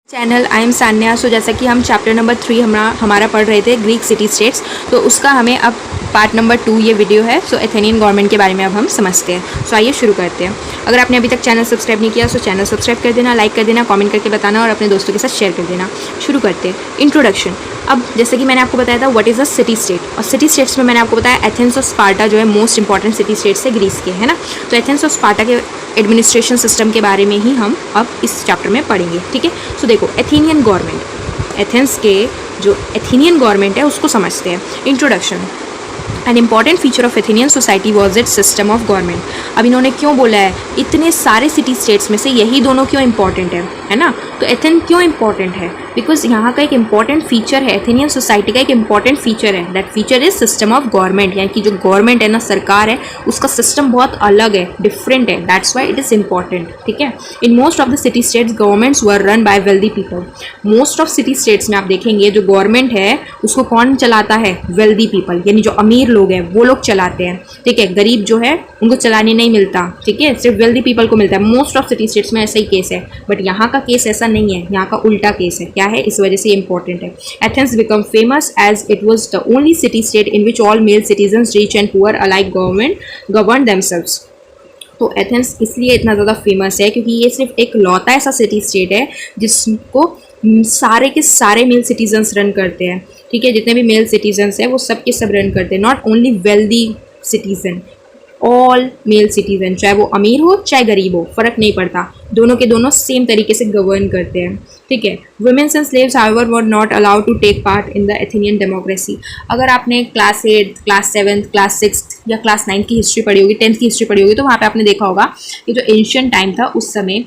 Channel I am Sanya. So जैसा कि हम चैप्टर नंबर 3 हमारा पढ़ रहे थे ग्रीक सिटी स्टेट्स, तो उसका हमें अब पार्ट नंबर 2 ये वीडियो है। सो एथेनियन गवर्नमेंट के बारे में अब हम समझते हैं। सो आइए शुरू करते हैं। अगर आपने अभी तक चैनल सब्सक्राइब नहीं किया तो चैनल सब्सक्राइब कर देना, लाइक कर देना, कमेंट करके बताना और अपने दोस्तों के साथ शेयर कर देना। शुरू करते हैं। इंट्रोडक्शन। अब जैसे कि मैंने आपको बताया था what is a city state, और सिटी स्टेट्स में मैंने आपको बताया एथेंस और स्पार्टा जो है मोस्ट इंपॉर्टेंट सिटी स्टेट्स है ग्रीस के, है ना। तो एथेंस और स्पार्टा के एडमिनिस्ट्रेशन सिस्टम के बारे में ही हम अब इस चैप्टर में पढ़ेंगे, ठीक है। सो देखो, एथेनियन गवर्नमेंट, एथेंस के जो एथेनियन गवर्नमेंट है उसको समझते हैं। Introduction. An important feature of Athenian society was it's system of government. अब इन्होंने क्यों बोला है इतने सारे सिटी स्टेट्स में से यही दोनों क्यों इंपॉर्टेंट है ना। तो एथेन क्यों इंपॉर्टेंट है, बिकॉज यहाँ का एक इंपॉर्टेंट फीचर है, एथेनियन सोसाइटी का एक इंपॉर्टेंट फीचर है। That feature is system of government, यानी कि जो गवर्नमेंट है ना, सरकार है, उसका सिस्टम बहुत अलग है, डिफरेंट है। That's why it is important, ठीक है। In most of the city states governments were run by wealthy people. Most of city states में आप देखेंगे जो गवर्नमेंट है उसको कौन चलाता है, वेल्दी पीपल, यानी जो अमीर लोग हैं वो लोग चलाते हैं, ठीक है। गरीब जो है उनको चलाने नहीं मिलता, ठीक है, सिर्फ वेल्दी पीपल को मिलता है। मोस्ट ऑफ सिटी स्टेट्स में ऐसा ही केस है, बट यहाँ का केस ऐसा नहीं है, यहाँ का उल्टा केस है। क्या है, इस वजह से ये इंपॉर्टेंट है। Athens become famous as it was the only city state in which all male citizens rich and poor alike govern themselves. तो एथेंस इसलिए इतना ज़्यादा फेमस है क्योंकि ये सिर्फ एक लौता ऐसा सिटी स्टेट है जिसको सारे के सारे मेल सिटीजन्स रन करते हैं, ठीक है। जितने भी मेल सिटीजन्स हैं वो सब के सब रन करते हैं। Not only wealthy citizen, all mail citizen, चाहे वो अमीर हो चाहे गरीब हो, फ़र्क नहीं पड़ता, दोनों के दोनों सेम तरीके से गवर्न करते हैं, ठीक है। Women's and slaves however were not allowed to take part in the Athenian democracy. अगर आपने क्लास 8, क्लास 7, क्लास 6 या क्लास 9 की हिस्ट्री पढ़ी होगी, 10th की हिस्ट्री पढ़ी होगी, तो वहाँ पे आपने देखा होगा कि जो एंशियंट टाइम था उस समय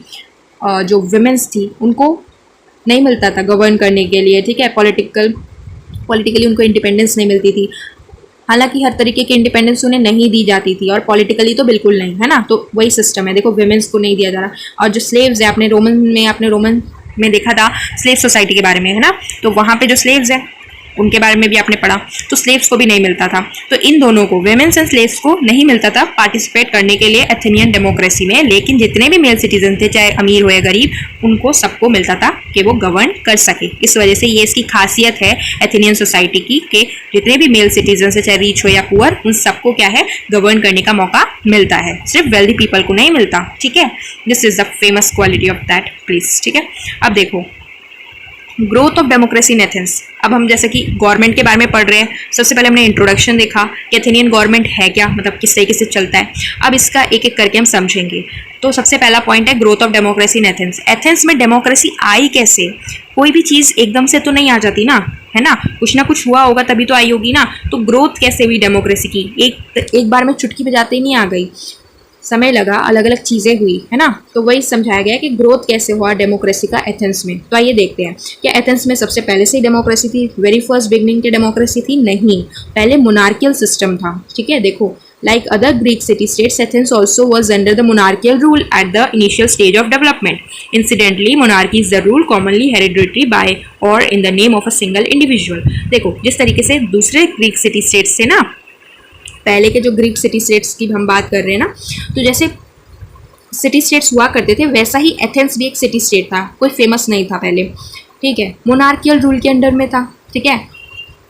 जो वुमेन्स थी उनको नहीं मिलता था गवर्न करने के लिए, ठीक है। पॉलिटिकली उनको इंडिपेंडेंस नहीं मिलती थी। हालांकि हर तरीके की इंडिपेंडेंस उन्हें नहीं दी जाती थी, और पॉलिटिकली तो बिल्कुल नहीं, है ना। तो वही सिस्टम है, देखो वुमेन्स को नहीं दिया जा रहा। और जो स्लेव्स है, आपने रोमन में देखा था स्लेव सोसाइटी के बारे में, है ना। तो वहाँ पे जो स्लेव्स हैं उनके बारे में भी आपने पढ़ा, तो स्लेव्स को भी नहीं मिलता था। तो इन दोनों को, वुमेन्स एंड स्लेव्स को नहीं मिलता था पार्टिसिपेट करने के लिए एथेनियन डेमोक्रेसी में। लेकिन जितने भी मेल सिटीजन थे, चाहे अमीर हो या गरीब, उनको सबको मिलता था कि वो गवर्न कर सके। इस वजह से ये इसकी खासियत है एथेनियन सोसाइटी की कि जितने भी मेल सिटीजन है, चाहे रिच हो या पुअर, उन सबको क्या है, गवर्न करने का मौका मिलता है, सिर्फ वेल्दी पीपल को नहीं मिलता, ठीक है। This is the famous quality of that place, ठीक है। अब देखो, growth of democracy in Athens. अब हम जैसे कि गवर्नमेंट के बारे में पढ़ रहे हैं, सबसे पहले हमने इंट्रोडक्शन देखा कि एथेनियन गवर्नमेंट है क्या, मतलब किस तरीके से चलता है। अब इसका एक एक करके हम समझेंगे। तो सबसे पहला पॉइंट है growth of democracy in Athens. Athens में डेमोक्रेसी आई कैसे? कोई भी चीज़ एकदम से तो नहीं आ जाती ना, है ना, कुछ ना कुछ हुआ होगा तभी तो आई होगी ना। तो ग्रोथ कैसे हुई डेमोक्रेसी की? एक बार में चुटकी बजाते ही नहीं आ गई, समय लगा, अलग अलग चीज़ें हुई, है ना। तो वही समझाया गया कि ग्रोथ कैसे हुआ डेमोक्रेसी का एथेंस में। तो आइए देखते हैं, क्या एथेंस में सबसे पहले से ही डेमोक्रेसी थी? वेरी फर्स्ट बिगनिंग की डेमोक्रेसी थी? नहीं, पहले मोनार्कियल सिस्टम था, ठीक है। देखो, like other Greek city-states, Athens also was under the monarchical rule at the initial stage of development. Incidentally, monarchy is the rule commonly hereditary by or in the name of a single individual. देखो, जिस तरीके से दूसरे Greek city states से ना, पहले के जो ग्रीक सिटी स्टेट्स की हम बात कर रहे हैं ना, तो जैसे सिटी स्टेट्स हुआ करते थे वैसा ही एथेंस भी एक सिटी स्टेट था, कोई फेमस नहीं था पहले, ठीक है। मोनार्कियल रूल के अंडर में था, ठीक है,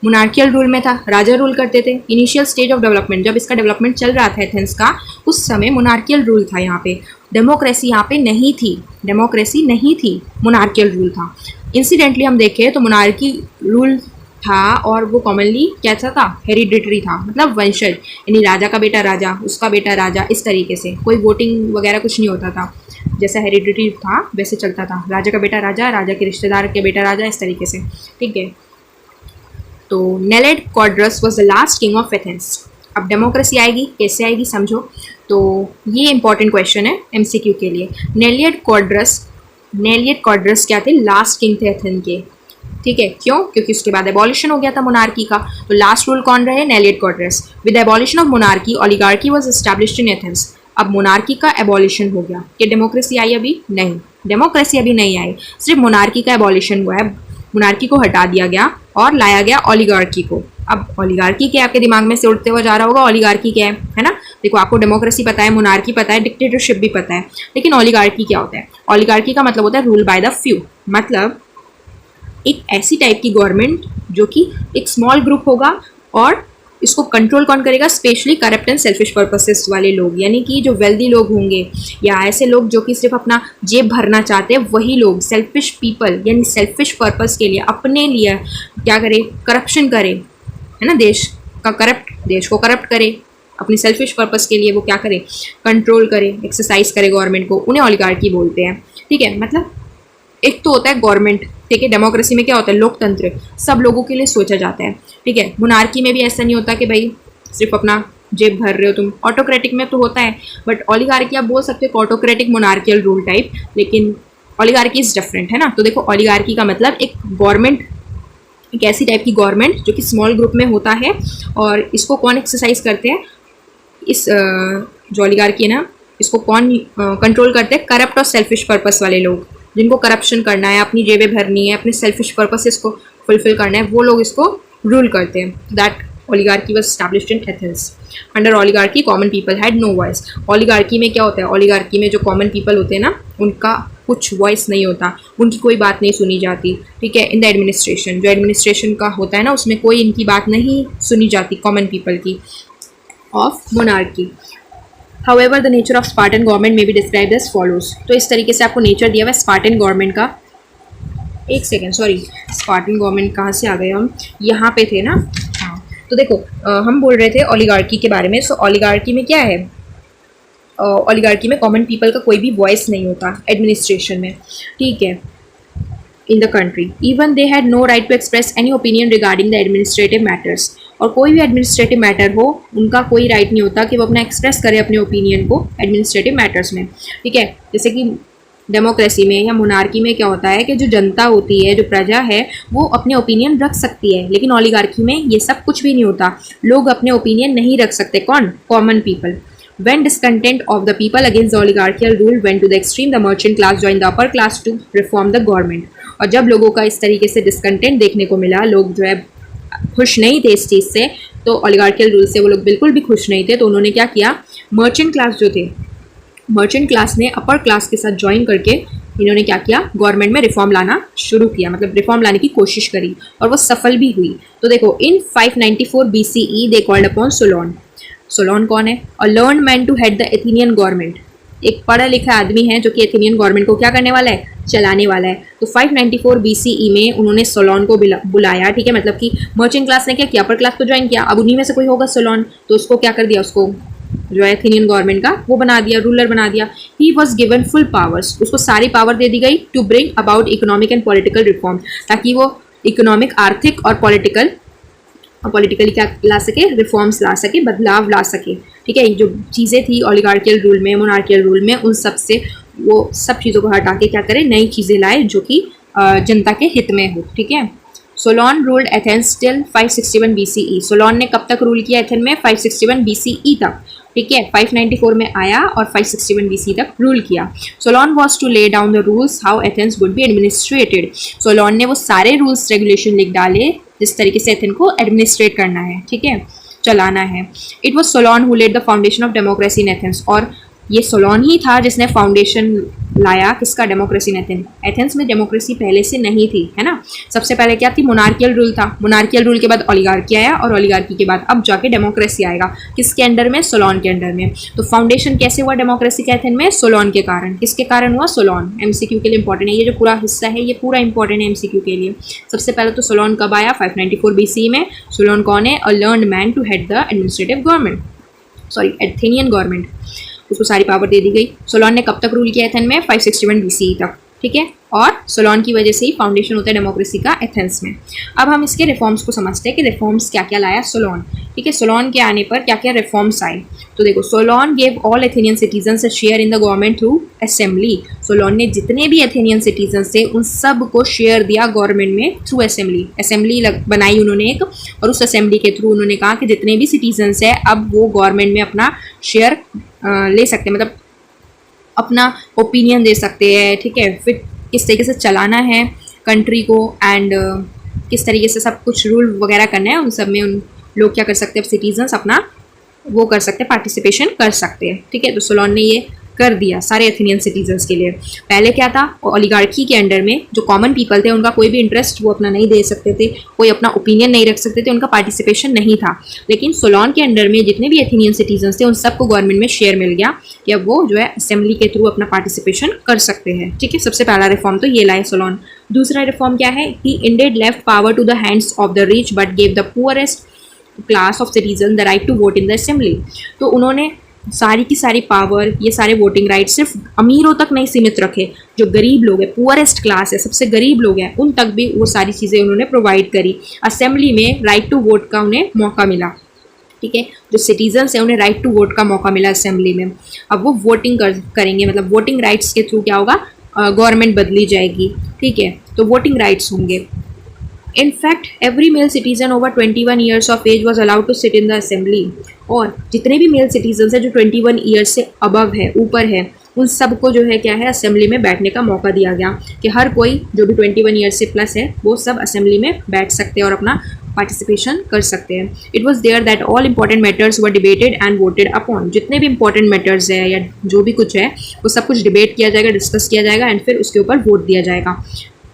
मोनार्कियल रूल में था, राजा रूल करते थे। इनिशियल स्टेज ऑफ डेवलपमेंट, जब इसका डेवलपमेंट चल रहा था एथेंस का, उस समय मोनार्कियल रूल था यहाँ पे, डेमोक्रेसी यहाँ पे नहीं थी, डेमोक्रेसी नहीं थी, मोनार्कियल रूल था। इंसिडेंटली हम देखें तो मोनार्की रूल था, और वो कॉमनली कैसा था, हेरिडिटरी था, मतलब वंशज, यानी राजा का बेटा राजा, उसका बेटा राजा, इस तरीके से, कोई वोटिंग वगैरह कुछ नहीं होता था। जैसा हेरिडिटरी था वैसे चलता था, राजा का बेटा राजा, राजा के रिश्तेदार के बेटा राजा, इस तरीके से, ठीक है। तो Neleid Codrus was the last king of Athens. अब डेमोक्रेसी आएगी, कैसे आएगी समझो। तो ये इंपॉर्टेंट क्वेश्चन है MCQ के लिए। नेलियड क्वाड्रस क्या थे? लास्ट किंग थे एथेन के, ठीक है। क्यों? क्योंकि उसके बाद एबॉलिशन हो गया था मोनार्की का। तो लास्ट रूल कौन रहे? Neleid Codrus. With abolition of monarchy, oligarchy was established in Athens. अब मोनार्की का एबॉलिशन हो गया। क्या डेमोक्रेसी आई? अभी नहीं, डेमोक्रेसी अभी नहीं आई, सिर्फ मोनार्की का एबॉलिशन हुआ है। मोनार्की को हटा दिया गया और लाया गया ओलिगार्की को। अब ओलिगार्की क्या आपके दिमाग में से उड़ते हुए जा रहा होगा, ओलिगार्की क्या है ना। देखो आपको डेमोक्रेसी पता है, मोनार्की पता है, डिक्टेटरशिप भी पता है, लेकिन ओलिगार्की क्या होता है? ओलिगार्की का मतलब होता है रूल बाय द फ्यू, मतलब एक ऐसी टाइप की गवर्नमेंट जो कि एक स्मॉल ग्रुप होगा और इसको कंट्रोल कौन करेगा? Specially corrupt and selfish purposes वाले लोग, यानी कि जो वेल्दी लोग होंगे या ऐसे लोग जो कि सिर्फ अपना जेब भरना चाहते हैं, वही लोग सेल्फिश पीपल यानी सेल्फिश पर्पस के लिए अपने लिए क्या करे? करप्शन करे, है ना, देश को करप्ट करे, अपनी सेल्फिश पर्पस के लिए वो क्या करे? कंट्रोल करे, एक्सरसाइज करे गवर्नमेंट को, उन्हें ओलिगार्की बोलते हैं। ठीक है, मतलब एक तो होता है गवर्नमेंट, ठीक है, डेमोक्रेसी में क्या होता है? लोकतंत्र, सब लोगों के लिए सोचा जाता है। ठीक है, मोनार्की में भी ऐसा नहीं होता कि भाई सिर्फ अपना जेब भर रहे हो तुम। ऑटोक्रेटिक में तो होता है, बट ओलिगार्की आप बोल सकते हो ऑटोक्रेटिक मोनार्कियल रूल टाइप, लेकिन ओलिगार्की इज डिफरेंट, है ना। तो देखो ओलिगार्की का मतलब एक गवर्नमेंट, एक ऐसी टाइप की गवर्नमेंट जो कि स्मॉल ग्रुप में होता है, और इसको कौन एक्सरसाइज करते हैं? इस जो ओलिगार्की है ना, इसको कौन कंट्रोल करते हैं? करप्ट और सेल्फिश पर्पस वाले लोग, जिनको करप्शन करना है, अपनी जेबें भरनी है, अपने सेल्फिश पर्पसेस को फुलफिल करना है, वो लोग इसको रूल करते हैं। That oligarchy was established in Athens. Under oligarchy common people had no voice. Oligarchy में क्या होता है? ओलिगार्की में जो कॉमन पीपल होते हैं ना, उनका कुछ वॉइस नहीं होता, उनकी कोई बात नहीं सुनी जाती। ठीक है, इन द एडमिनिस्ट्रेशन, जो एडमिनिस्ट्रेशन का होता है ना, उसमें कोई इनकी बात नहीं सुनी जाती कॉमन पीपल की, of monarchy. However, the nature of Spartan government may be described as follows. तो इस तरीके से आपको नेचर दिया हुआ है स्पार्टन गवर्नमेंट का। एक सेकेंड, सॉरी, स्पार्टन गवर्नमेंट कहाँ से आ गए हम? यहाँ पे थे ना। हाँ, तो देखो हम बोल रहे थे ओलिगार्की के बारे में। सो ओलिगार्की में क्या है? ओलिगार्की में कॉमन पीपल का कोई भी वॉइस नहीं होता एडमिनिस्ट्रेशन में। ठीक है, in the country even they had no right to express any opinion regarding the administrative matters. और कोई भी एडमिनिस्ट्रेटिव मैटर हो, उनका कोई राइट नहीं होता कि वो अपना एक्सप्रेस करे अपने ओपिनियन को एडमिनिस्ट्रेटिव मैटर्स में। ठीक है, जैसे कि डेमोक्रेसी में या मोनार्की में क्या होता है कि जो जनता होती है, जो प्रजा है, वो अपने ओपिनियन रख सकती है, लेकिन ओलिगार्की में ये सब कुछ भी नहीं होता। लोग अपने ओपिनियन नहीं रख सकते। कौन? Common people. When discontent of the people against the oligarchical rule went to the extreme, the merchant class joined the upper class to reform the government. और जब लोगों का इस तरीके से डिसकंटेंट देखने को मिला, लोग जो है खुश नहीं थे इस चीज़ से, तो ओलिगार्कियल रूल से वो लोग बिल्कुल भी खुश नहीं थे, तो उन्होंने क्या किया? मर्चेंट क्लास जो थे, मर्चेंट क्लास ने अपर क्लास के साथ ज्वाइन करके इन्होंने क्या किया? गवर्नमेंट में रिफॉर्म लाना शुरू किया, मतलब रिफॉर्म लाने की कोशिश करी, और वो सफल भी हुई। तो देखो in 594 BCE they called upon Solon. Solon कौन है? A learned man to head the Athenian government. एक पढ़ा लिखा आदमी है जो कि एथेनियन गवर्नमेंट को क्या करने वाला है? चलाने वाला है। तो 594 BCE में उन्होंने सोलोन को बुलाया। ठीक है, मतलब कि मर्चेंट क्लास ने क्या किया? अपर क्लास को ज्वाइन किया। अब उन्हीं में से कोई होगा सोलोन, तो उसको क्या कर दिया? उसको जो है एथेनियन गवर्नमेंट का वो बना दिया, रूलर बना दिया। He was given full powers, उसको सारी पावर दे दी गई to bring about economic and political reform, ताकि वो इकोनॉमिक, आर्थिक और पॉलिटिकली क्या ला सके? रिफॉर्म्स ला सके, बदलाव ला सके। ठीक है, जो चीज़ें थी ओलिगार्कियल रूल में, मोनार्कियल रूल में, उन सब से वो सब चीज़ों को हटा के क्या करे? नई चीज़ें लाए जो कि जनता के हित में हो। ठीक है, सोलोन रूल्ड एथेंस टिल 561 BCE। सोलोन ने कब तक रूल किया एथेन में? 561 BCE तक। ठीक है, 594 में आया और 561 BC तक रूल किया। Solon was to lay down the rules how Athens would be administrated. Solon ने वो सारे रूल्स रेगुलेशन लिख डाले जिस तरीके से एथेन को एडमिनिस्ट्रेट करना है, ठीक है, चलाना है। It was Solon who laid the foundation of democracy in Athens. और ये सोलोन ही था जिसने फाउंडेशन लाया किसका? Democracy in Athens. एथेंस में डेमोक्रेसी पहले से नहीं थी, है ना। सबसे पहले क्या थी? मोनार्कियल रूल था। मोनार्कियल रूल के बाद ओलिगार्की आया, और ओलिगार्की के बाद अब जाके डेमोक्रेसी आएगा। किसके अंडर में? सोलोन के अंडर में। तो फाउंडेशन कैसे हुआ डेमोक्रेसी के एथेन में? सोलोन के कारण। किसके कारण हुआ? सोलोन। MCQ के लिए इंपॉर्टेंट है ये जो पूरा हिस्सा है, ये पूरा इंपॉर्टेंट है MCQ के लिए। सबसे पहले तो सोलोन कब आया? 594 BC में। सोलोन कौन है? A learned man to head the administrative government, sorry Athenian government. उसको सारी पावर दे दी गई। सोलोन ने कब तक रूल किया एथेन में? 561 BCE तक। ठीक है, और सोलोन की वजह से ही फाउंडेशन होता है डेमोक्रेसी का एथेंस में। अब हम इसके रिफॉर्म्स को समझते हैं कि रिफॉर्म्स क्या क्या लाया सोलोन। ठीक है, सोलोन के आने पर क्या क्या रिफॉर्म्स आए। तो देखो, Solon gave all Athenian citizens a share in the government through assembly. Solon ने जितने भी एथेनियन सिटीजन्स थे उन सब को शेयर दिया गवर्नमेंट में थ्रू असेंबली। असेंबली बनाई उन्होंने एक, और उस असेंबली के थ्रू उन्होंने कहा कि जितने भी सिटीजन्स हैं अब वो गवर्नमेंट में अपना शेयर ले सकते हैं, मतलब अपना ओपिनियन दे सकते हैं। ठीक है, फिर किस तरीके से चलाना है कंट्री को, एंड किस तरीके से सब कुछ रूल वगैरह करना है, उन सब में उन लोग क्या कर सकते हैं? अब सिटीजन्स अपना वो कर सकते हैं, पार्टिसिपेशन कर सकते हैं। ठीक है, तो सोलोन ने ये कर दिया सारे एथेनियन सिटीजन्स के लिए। पहले क्या था, ओलिगार्की के अंडर में जो कॉमन पीपल थे उनका कोई भी इंटरेस्ट वो अपना नहीं दे सकते थे, कोई अपना ओपिनियन नहीं रख सकते थे, उनका पार्टिसिपेशन नहीं था। लेकिन सोलोन के अंडर में जितने भी एथेनियन सिटीजन्स थे उन सबको गवर्नमेंट में शेयर मिल गया कि अब वो जो है असेंबली के थ्रू अपना पार्टिसिपेशन कर सकते हैं। ठीक है, सबसे पहला रिफॉर्म तो ये लाए सोलोन। दूसरा रिफॉर्म क्या है, he indeed left power to the hands of the rich but gave the poorest class of citizen the right to vote in the assembly. तो उन्होंने सारी की सारी पावर, ये सारे वोटिंग राइट सिर्फ अमीरों तक नहीं सीमित रखे, जो गरीब लोग हैं, पुअरेस्ट क्लास है, सबसे गरीब लोग हैं, उन तक भी वो सारी चीज़ें उन्होंने प्रोवाइड करी। असेंबली में राइट टू वोट का उन्हें मौका मिला। ठीक है, जो सिटीजन्स हैं उन्हें राइट टू वोट का मौका मिला असेंबली में। अब वो वोटिंग करेंगे, मतलब वोटिंग राइट्स के थ्रू क्या होगा, गवर्नमेंट बदली जाएगी। ठीक है, तो वोटिंग राइट्स होंगे। In fact, every male citizen over 21 years of age was allowed to sit in the assembly. और जितने भी मेल सिटीजन्स हैं जो 21 ईयर्स से अबव है, ऊपर है, उन सबको जो है क्या है, असेंबली में बैठने का मौका दिया गया कि हर कोई जो भी 21 ईयर्स से प्लस है वो सब असेंबली में बैठ सकते हैं और अपना पार्टिसिपेशन कर सकते हैं। It was there that all important matters were debated and voted upon. जितने भी इंपॉर्टेंट मैटर्स है या जो भी कुछ है वो सब कुछ डिबेट किया जाएगा, डिस्कस किया जाएगा एंड फिर उसके ऊपर वोट दिया जाएगा।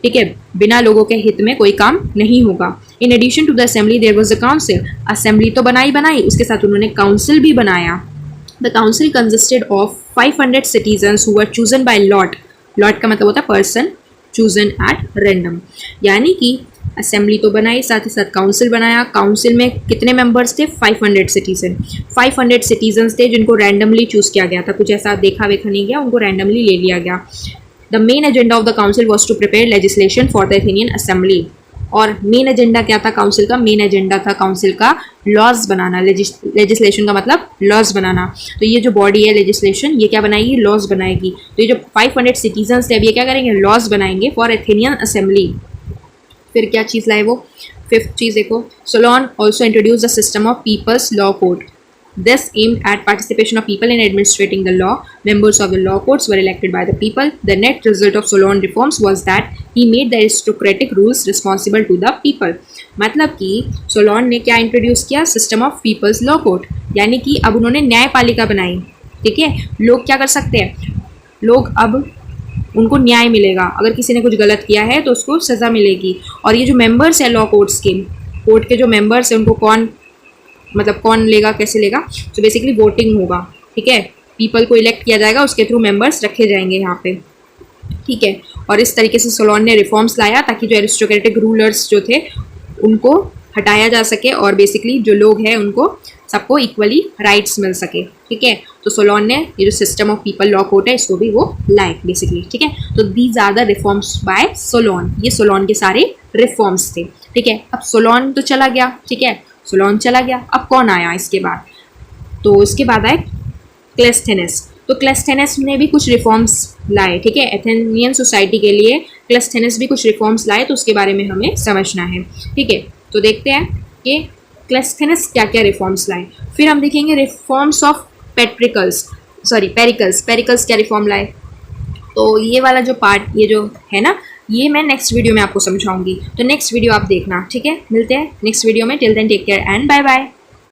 ठीक है, बिना लोगों के हित में कोई काम नहीं होगा। In addition to the assembly there was a council. Assembly तो बनाई, उसके साथ उन्होंने काउंसिल भी बनाया। The council consisted of 500 citizens who were chosen by lot. Lot का मतलब होता है पर्सन चूजन एट रैंडम। यानी कि असेंबली तो बनाई, साथ ही साथ काउंसिल बनाया। काउंसिल में कितने मेंबर्स थे, 500 सिटीजन। 500 सिटीजन्स थे जिनको रैंडमली चूज़ किया गया था, कुछ ऐसा देखा वेखा नहीं गया, उनको रैंडमली ले लिया गया। The main agenda of the council was to prepare legislation for the Athenian assembly. और मेन एजेंडा क्या था काउंसिल का, मेन एजेंडा था काउंसिल का लॉज बनाना। लेजिस्लेशन का मतलब लॉज बनाना। तो ये जो बॉडी है लेजिस्लेशन, ये क्या बनाएगी, लॉज बनाएगी। तो ये जो 500 सिटीजन्स थे अब ये क्या करेंगे, लॉज बनाएंगे फॉर एथेनियन असेंबली। फिर क्या चीज़ लाए वो, फिफ्थ चीज़ देखो, Solon also introduce the system of people's law code. This aimed at participation of people in administrating the law. Members of the law courts were elected by the people. The net result of Solon reforms was that he made the aristocratic rules responsible to the people. मतलब कि सोलोन ने क्या introduce किया, system of people's law court, यानी कि अब उन्होंने न्यायपालिका बनाई। ठीक है, लोग क्या कर सकते हैं, लोग अब उनको न्याय मिलेगा, अगर किसी ने कुछ गलत किया है तो उसको सज़ा मिलेगी। और ये जो मेंबर्स है लॉ कोर्ट्स के, कोर्ट के जो मेंबर्स हैं उनको कौन लेगा, कैसे लेगा, तो बेसिकली वोटिंग होगा। ठीक है, पीपल को इलेक्ट किया जाएगा, उसके थ्रू मेंबर्स रखे जाएंगे यहाँ पे। ठीक है, और इस तरीके से सोलोन ने रिफॉर्म्स लाया ताकि जो एरिस्टोक्रेटिक रूलर्स जो थे उनको हटाया जा सके और बेसिकली जो लोग हैं उनको सबको इक्वली राइट्स मिल सके। ठीक है, तो सोलोन ने ये जो system of people law court है इसको भी वो लाए बेसिकली। ठीक है, तो these are the reforms by Solon. ये सोलोन के सारे रिफॉर्म्स थे। ठीक है, अब सोलोन तो चला गया। ठीक है, सोलोन चला गया, अब कौन आया इसके बाद, तो इसके बाद आए क्लेस्थेनस। तो क्लेस्थेनस ने भी कुछ रिफॉर्म्स लाए। ठीक है, एथेनियन सोसाइटी के लिए क्लेस्थेनस भी कुछ रिफॉर्म्स लाए, तो उसके बारे में हमें समझना है। ठीक है, तो देखते हैं कि क्लेस्थेनस क्या क्या रिफॉर्म्स लाए। फिर हम देखेंगे रिफॉर्म्स ऑफ पेरिकल्स। पेरिकल्स क्या रिफॉर्म लाए, तो ये वाला जो पार्ट, ये जो है ना, ये मैं नेक्स्ट वीडियो में आपको समझाऊंगी, तो नेक्स्ट वीडियो आप देखना। ठीक है, मिलते हैं नेक्स्ट वीडियो में। Till then take care and bye bye.